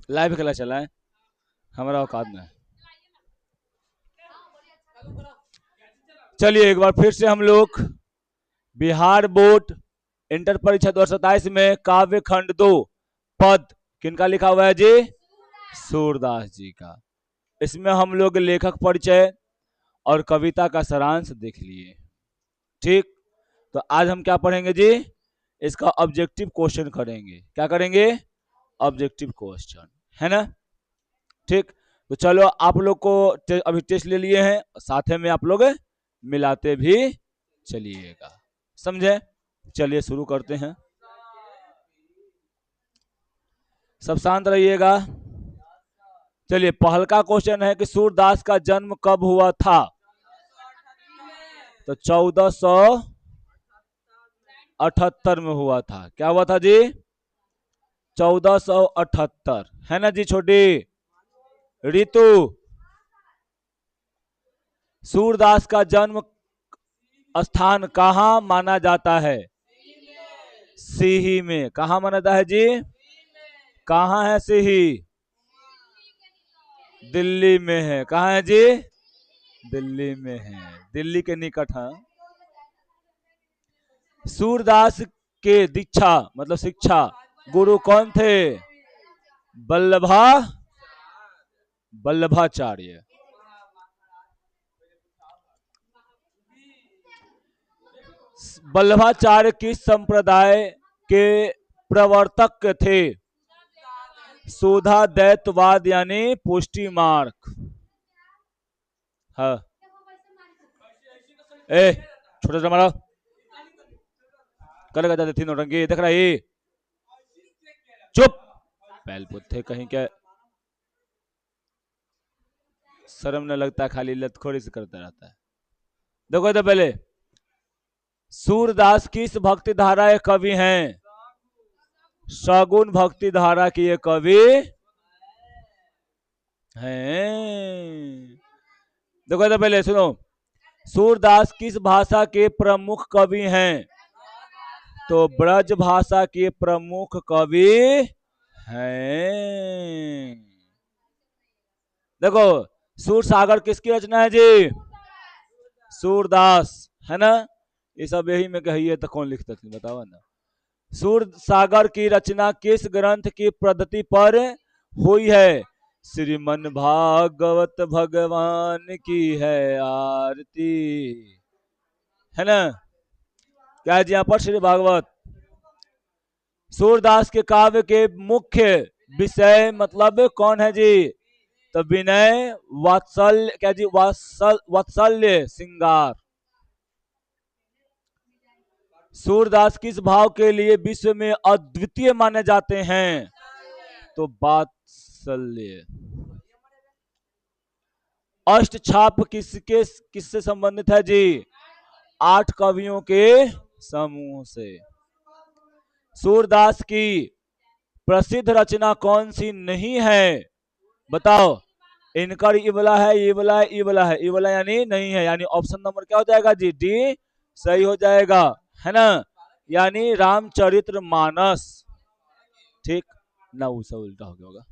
Live खेला चला है, हमारा औकात में है। चलिए एक बार फिर से हम लोग बिहार बोर्ड इंटर परीक्षा 2027 में काव्य खंड 2 पद किनका लिखा हुआ है जी? सूरदास जी का। इसमें हम लोग लेखक परिचय और कविता का सारांश देख लिए। ठीक, तो आज हम क्या पढ़ेंगे जी? इसका ऑब्जेक्टिव क्वेश्चन करेंगे। क्या करेंगे? ऑब्जेक्टिव क्वेश्चन, है ना? ठीक, तो चलो आप लोग को अभी टेस्ट ले लिए हैं, साथ में आप लोग मिलाते भी चलिएगा, समझे? चलिए शुरू करते हैं, सब शांत रहिएगा। चलिए पहल का क्वेश्चन है कि सूरदास का जन्म कब हुआ था? तो 1478 में हुआ था। क्या हुआ था जी? 1478, है ना जी छोटी ऋतु? सूरदास का जन्म स्थान कहाँ माना जाता है? सीही में। कहाँ माना जाता है जी? कहाँ है सीही? दिल्ली में है। कहाँ है जी? दिल्ली में है, दिल्ली के निकट है। सूरदास के दीक्षा मतलब शिक्षा गुरु कौन थे? वल्लभाचार्य। वल्लभाचार्य किस संप्रदाय के प्रवर्तक थे? सुधा दैतवाद यानी पुष्टि मार्ग। हाँ, ए छोटा सा मारा कल जाते 3 नौटंकी देख रहा है। चुप, पहल पुत्थे कहीं क्या, शर्म न लगता, खाली लतखोरी से करता रहता है। देखो तो पहले, सूरदास किस भक्ति धारा के कवि हैं? सगुन भक्ति धारा की ये कवि हैं। देखो तो पहले सुनो, सूरदास किस भाषा के प्रमुख कवि हैं? तो ब्रज भाषा के प्रमुख कवि हैं। देखो, सूर सागर किसकी रचना है जी? सूरदास, है ना? ये सब यही में कहिए तो कौन लिखता था बताओ ना। सूर सागर की रचना किस ग्रंथ की पद्धति पर हुई है? श्रीमन भागवत भगवान की है आरती, है ना? क्या है जी यहाँ पर? श्री भागवत। सूरदास के काव्य के मुख्य विषय मतलब कौन है जी? तो विनय, वात्सल्य, क्या जी? वात्सल्य श्रृंगार। सूरदास किस भाव के लिए विश्व में अद्वितीय माने जाते हैं? तो वात्सल्य। अष्ट छाप किससे संबंधित है जी? 8 कवियों के समूह से। सूरदास की प्रसिद्ध रचना कौन सी नहीं है? बताओ। इनकर इबला है, इबला है, इबला है, इबला यानी नहीं है, यानी ऑप्शन नंबर क्या हो जाएगा जी? डी सही हो जाएगा, है ना? यानी रामचरित्र मानस। ठीक ना, वो सब उल्टा हो गया होगा।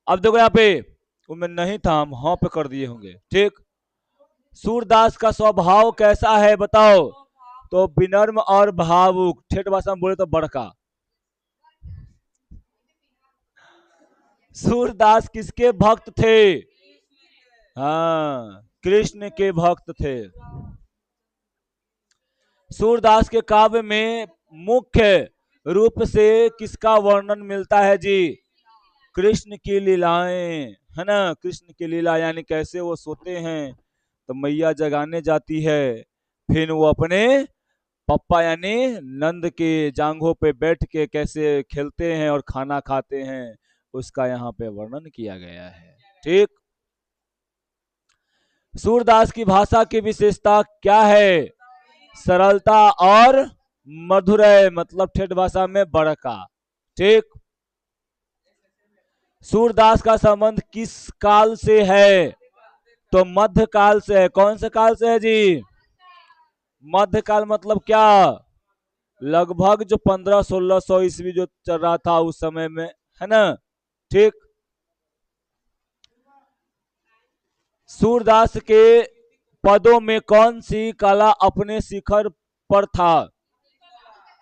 अब देखो यहाँ पे उनमें नहीं था, हम हाँ पे कर दिए होंगे। ठीक, सूरदास का स्वभाव कैसा है बताओ? तो विनम्र और भावुक। ठेठ भाषा में बोले तो बड़का। सूरदास किसके भक्त थे? हाँ, कृष्ण के भक्त थे। सूरदास के काव्य में मुख्य रूप से किसका वर्णन मिलता है जी? कृष्ण की लीलाएं, है ना? कृष्ण की लीला यानी कैसे वो सोते हैं तो मैया जगाने जाती है, फिर वो अपने पप्पा यानी नंद के जांघों पे बैठ के कैसे खेलते हैं और खाना खाते हैं, उसका यहाँ पे वर्णन किया गया है। ठीक, सूरदास की भाषा की विशेषता क्या है? सरलता और मधुरय मतलब ठेठ भाषा में बड़का। ठीक, सूरदास का संबंध किस काल से है? तो मध्यकाल से है। कौन से काल से है जी? मध्यकाल मतलब क्या? लगभग जो 1500-1600 ईस्वी जो चल रहा था उस समय में, है ना? ठीक। सूरदास के पदों में कौन सी कला अपने शिखर पर था?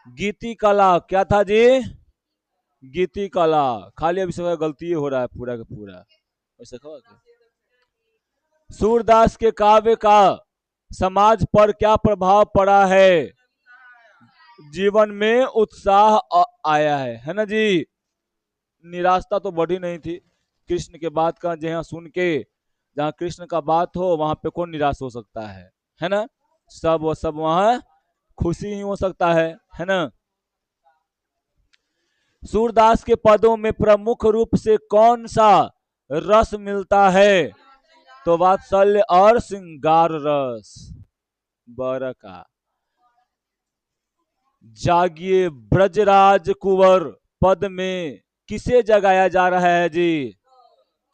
गीति कला। क्या था जी? गीति कला। खाली अभी सब गलती हो रहा है पूरा का पूरा। ऐसा सूरदास के काव्य का समाज पर क्या प्रभाव पड़ा है? जीवन में उत्साह आया है ना जी। निराशा तो बढ़ी नहीं थी कृष्ण के बात का, जहाँ सुन के, जहाँ कृष्ण का बात हो वहां पे कौन निराश हो सकता है ना। सब वहां खुशी ही हो सकता है ना। सूरदास के पदों में प्रमुख रूप से कौन सा रस मिलता है? तो वात्सल्य और श्रृंगार रस। बर का। जागिए ब्रजराज कुंवर पद में किसे जगाया जा रहा है जी?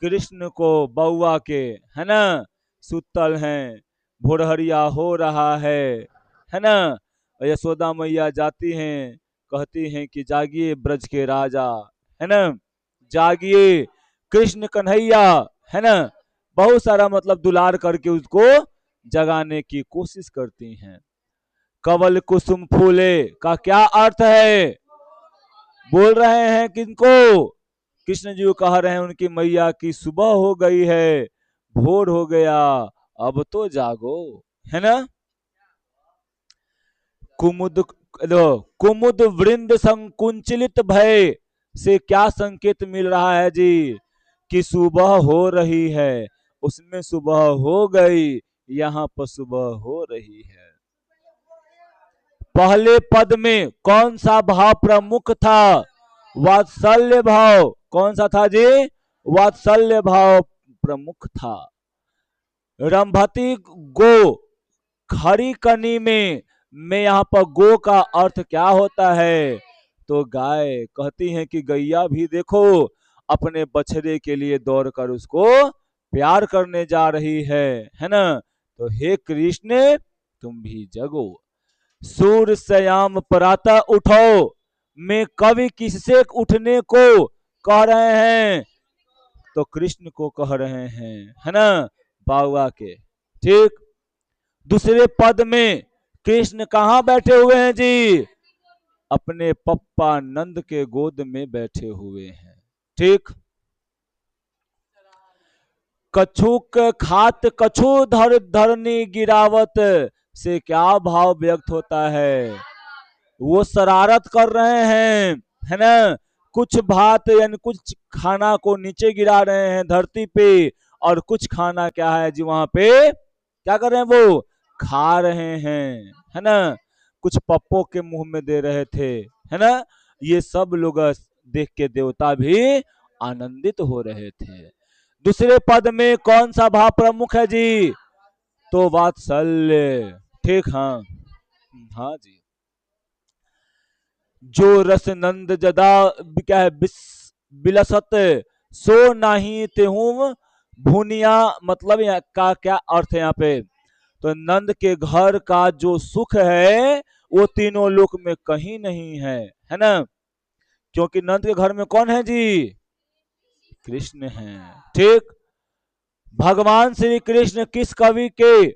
कृष्ण को, बउआ के, है ना। सुतल हैं, भोरहरिया हो रहा है ना। यशोदा मैया जाती हैं, कहती हैं कि जागिए ब्रज के राजा, है ना, जागिए कृष्ण कन्हैया, है ना। बहुत सारा मतलब दुलार करके उसको जगाने की कोशिश करती हैं। कवल कुसुम फूले का क्या अर्थ है? बोल रहे हैं किनको? कृष्ण जी को कह रहे हैं उनकी मैया की सुबह हो गई है, भोर हो गया, अब तो जागो, है ना। कुमुद कुमुद वृंद संकुंचित भय से क्या संकेत मिल रहा है जी? कि सुबह हो रही है। उसमें सुबह हो गई, यहाँ पर सुबह हो रही है। पहले पद में कौन सा भाव प्रमुख था? वात्सल्य भाव। कौन सा था जी? वात्सल्य भाव प्रमुख था। रंभती गो खरी कनी में यहाँ पर गो का अर्थ क्या होता है? तो गाय। कहती हैं कि गैया भी देखो अपने बछड़े के लिए दौड़कर उसको प्यार करने जा रही है ना। तो हे कृष्ण तुम भी जगो। सूर्य श्याम प्रातः उठो में कवि किससे उठने को कह रहे हैं? तो कृष्ण को कह रहे हैं, है ना, बाबा के। ठीक। दूसरे पद में कृष्ण कहाँ बैठे हुए हैं जी? अपने पप्पा नंद के गोद में बैठे हुए हैं। ठीक। कछुक खात कछु धर धरनी गिरावत से क्या भाव व्यक्त होता है? वो शरारत कर रहे हैं, है ना। कुछ भात यानी कुछ खाना को नीचे गिरा रहे हैं धरती पे, और कुछ खाना क्या है जी वहां पे क्या कर रहे हैं? वो खा रहे हैं, है ना। कुछ पप्पो के मुंह में दे रहे थे, है ना। ये सब लोग देख के देवता भी आनंदित हो रहे थे। दूसरे पद में कौन सा भाव प्रमुख है जी? तो वात्सल्य। ठीक। हाँ हाँ जी। जो रस नंद जदा क्या है बिलसत सो नहीं तेहूं भूनिया। मतलब यहाँ का क्या अर्थ है यहाँ पे? तो नंद के घर का जो सुख है वो तीनों लोक में कहीं नहीं है ना। क्योंकि नंद के घर में कौन है जी? कृष्ण है। ठीक। भगवान श्री कृष्ण किस कवि के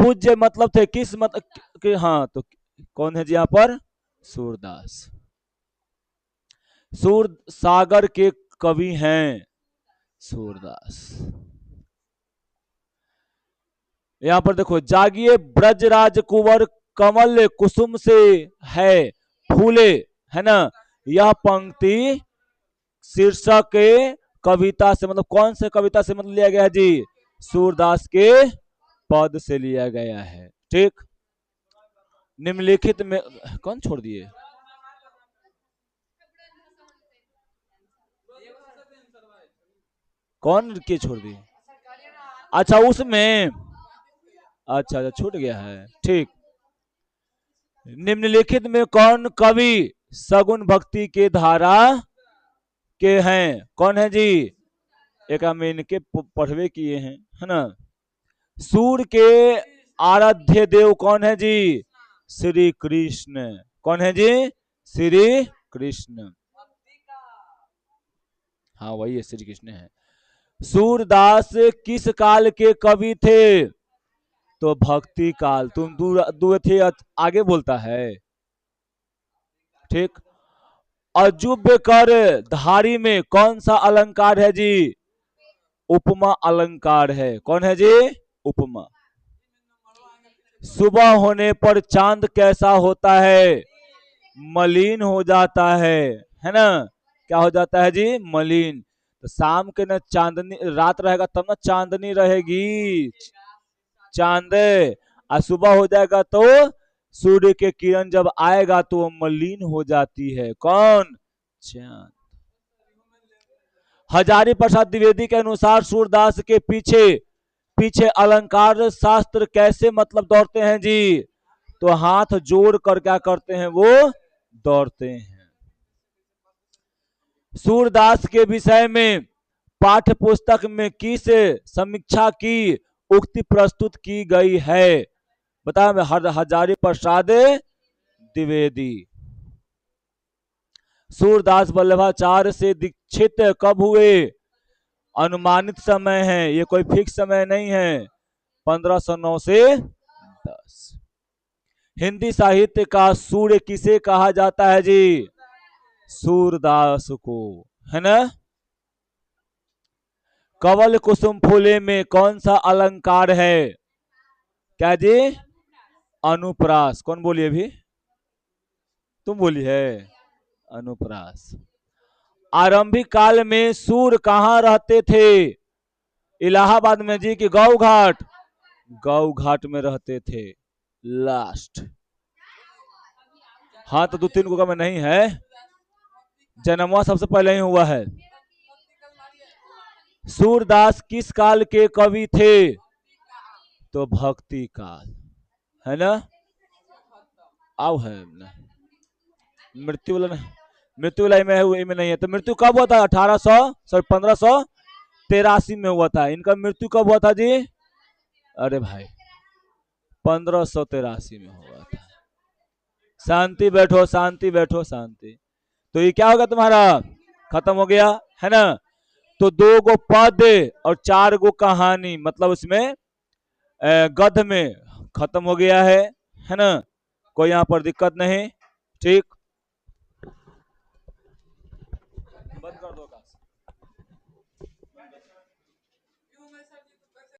पूज्य मतलब थे? किस मतलब हाँ, तो कौन है जी यहाँ पर? सूरदास। सूर सागर के कवि हैं सूरदास। यहां पर देखो, जागिए ब्रजराज कुंवर कमल कुसुम से है फूले, है ना। यह पंक्ति शीर्षक के कविता से मतलब कौन से कविता से मतलब लिया गया है जी? सूरदास के पद से लिया गया है। ठीक। निम्नलिखित में कौन छोड़ दिए? कौन के छोड़ दिए? अच्छा उसमें, अच्छा अच्छा छूट गया है। ठीक। निम्नलिखित में कौन कवि सगुन भक्ति के धारा के हैं? कौन है जी? एक हम इनके पढ़वे किए हैं, है ना। सूर्य के आराध्य देव कौन है जी? श्री कृष्ण। कौन है जी? श्री कृष्ण। हाँ वही है, श्री कृष्ण है। सूरदास किस काल के कवि थे? तो भक्ति काल। तुम दू थे आगे बोलता है। ठीक। अजुब कर धारी में कौन सा अलंकार है जी? उपमा अलंकार है। कौन है जी? उपमा। सुबह होने पर चांद कैसा होता है? मलिन हो जाता है ना? क्या हो जाता है जी? मलिन। तो शाम के न चांदनी, रात रहेगा तब ना चांदनी रहेगी, चांद। और सुबह हो जाएगा तो सूर्य के किरण जब आएगा तो वो मलिन हो जाती है। कौन? चांद। हजारी प्रसाद द्विवेदी के अनुसार सूरदास के पीछे पीछे अलंकार शास्त्र कैसे मतलब दौड़ते हैं जी? तो हाथ जोड़ कर क्या करते हैं? वो दौड़ते हैं। सूरदास के विषय में पाठ्य पुस्तक में किस समीक्षा की उक्ति प्रस्तुत की गई है? बताओ। हजारी प्रसाद द्विवेदी। सूरदास वल्लभाचार्य से दीक्षित कब हुए? अनुमानित समय है, ये कोई फिक्स समय नहीं है। 1509 से 10। हिंदी साहित्य का सूर्य किसे कहा जाता है जी? सूरदास को, है ना? कवल कुसुम फूले में कौन सा अलंकार है? क्या जी? अनुप्रास। कौन बोली अभी? तुम बोली है अनुप्रास। आरंभिक काल में सूर कहाँ रहते थे? इलाहाबाद में जी की गौ घाट? गौ घाट में रहते थे। लास्ट। हाँ तो 2-3 को में नहीं है, जन्मवा सबसे पहले ही हुआ है। सूरदास किस काल के कवि थे? तो भक्ति काल, है ना? आओ है ना? मृत्यु वाला नहीं, मृत्यु वाला में नहीं है। तो मृत्यु कब हुआ था? 1583 में हुआ था। इनका मृत्यु कब हुआ था जी? अरे भाई 1583 में हुआ था। शांति बैठो, शांति बैठो, शांति। तो ये क्या होगा तुम्हारा? खत्म हो गया, है ना? तो 2 गो पद और 4 गो कहानी, मतलब उसमें गद्य में खत्म हो गया है ना? कोई यहाँ पर दिक्कत नहीं। ठीक।